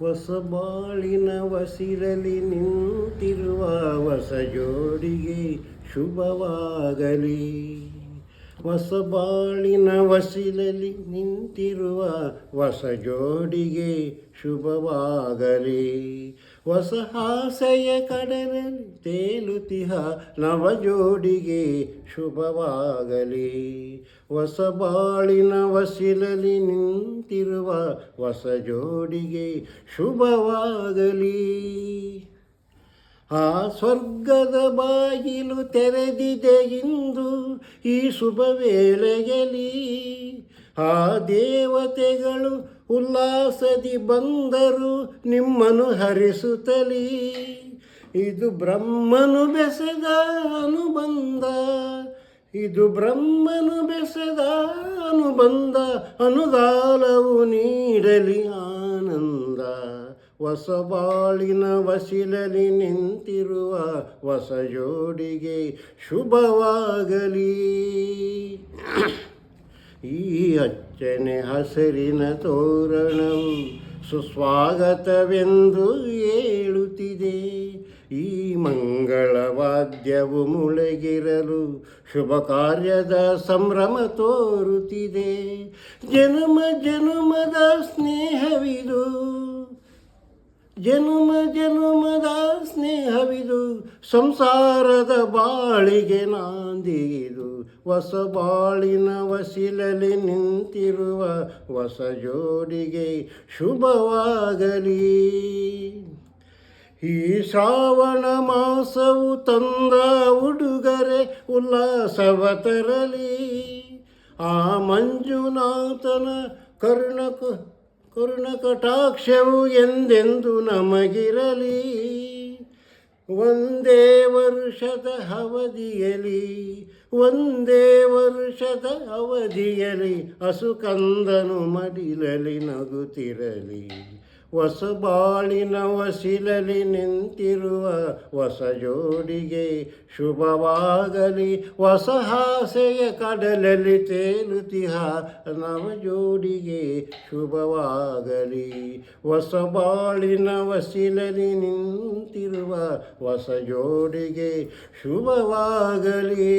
ಹೊಸ ಬಾಳಿನ ವಸಿಲಲ್ಲಿ ನಿಂತಿರುವ ಹೊಸ ಜೋಡಿಗೆ ಶುಭವಾಗಲಿ. ಹೊಸ ಬಾಳಿನ ವಸಿಲಲ್ಲಿ ನಿಂತಿರುವ ಹೊಸ ಜೋಡಿಗೆ ಶುಭವಾಗಲಿ. ಹೊಸ ಆಸೆಯ ಕಡಲಲ್ಲಿ ತೇಲುತಿಹ ನವ ಜೋಡಿಗೆ ಶುಭವಾಗಲಿ. ಹೊಸ ಬಾಳಿನ ವಸಿಲಲ್ಲಿ ನಿಂತಿರುವ ಹೊಸ ಜೋಡಿಗೆ ಶುಭವಾಗಲಿ. ಆ ಸ್ವರ್ಗದ ಬಾಗಿಲು ತೆರೆದಿದೆ ಇಂದು ಈ ಶುಭ ವೇಳೆಯಲ್ಲಿ. ಆ ದೇವತೆಗಳು ಉಲ್ಲಾಸದಿ ಬಂದರು ನಿಮ್ಮನ್ನು ಹರಿಸುತ್ತಲೀ. ಇದು ಬ್ರಹ್ಮನು ಬೆಸೆದ ಅನುಬಂಧ, ಇದು ಬ್ರಹ್ಮನು ಬೆಸೆದ ಅನುಬಂಧ, ಅನುಗಾಲವು ನೀಡಲಿ ಆನಂದ. ಹೊಸ ಬಾಳಿನ ವಸಿಲಲ್ಲಿ ನಿಂತಿರುವ ಹೊಸ ಜೋಡಿಗೆ ಶುಭವಾಗಲಿ. ಈ ಹಚ್ಚನೆ ಹಸಿರಿನ ತೋರಣವು ಸುಸ್ವಾಗತವೆಂದು ಹೇಳುತ್ತಿದೆ. ಈ ಮಂಗಳವಾದ್ಯವು ಮುಳುಗಿರಲು ಶುಭ ಕಾರ್ಯದ ಸಂಭ್ರಮ ತೋರುತ್ತಿದೆ. ಜನುಮ ಜನುಮದ ಸ್ನೇಹವಿದು, ಜನುಮ ಜನುಮದ ಸ್ನೇಹವಿದು, ಸಂಸಾರದ ಬಾಳಿಗೆ ನಾಂದಿದು. ಹೊಸ ಬಾಳಿನ ವಸಿಲಲ್ಲಿ ನಿಂತಿರುವ ಹೊಸ ಜೋಡಿಗೆ ಶುಭವಾಗಲಿ. ಈ ಶ್ರಾವಣ ಮಾಸವು ತಂದ ಉಡುಗೊರೆ ಉಲ್ಲಾಸವ ತರಲಿ. ಆ ಮಂಜುನಾಥನ ಕರುಣ ಕಟಾಕ್ಷವು ಎಂದೆಂದು ನಮಗಿರಲಿ. ಒಂದೇ ವರುಷದ ಅವಧಿಯಲಿ, ಒಂದೇ ವರುಷದ ಅವಧಿಯಲಿ ಹಸುಕಂದನು ಮಡಿಲಲಿ ನಗುತ್ತಿರಲಿ. ಹೊಸ ಬಾಳಿನ ವಸಿಲಲ್ಲಿ ನಿಂತಿರುವ ಹೊಸ ಜೋಡಿಗೆ ಶುಭವಾಗಲಿ. ಹೊಸ ಆಸೆಯ ಕಡಲಲ್ಲಿ ತೇಲುತಿಹ ನವ ಜೋಡಿಗೆ ಶುಭವಾಗಲಿ. ಹೊಸ ಬಾಳಿನ ವಸಿಲಲ್ಲಿ ನಿಂತಿರುವ ಹೊಸ ಜೋಡಿಗೆ ಶುಭವಾಗಲಿ.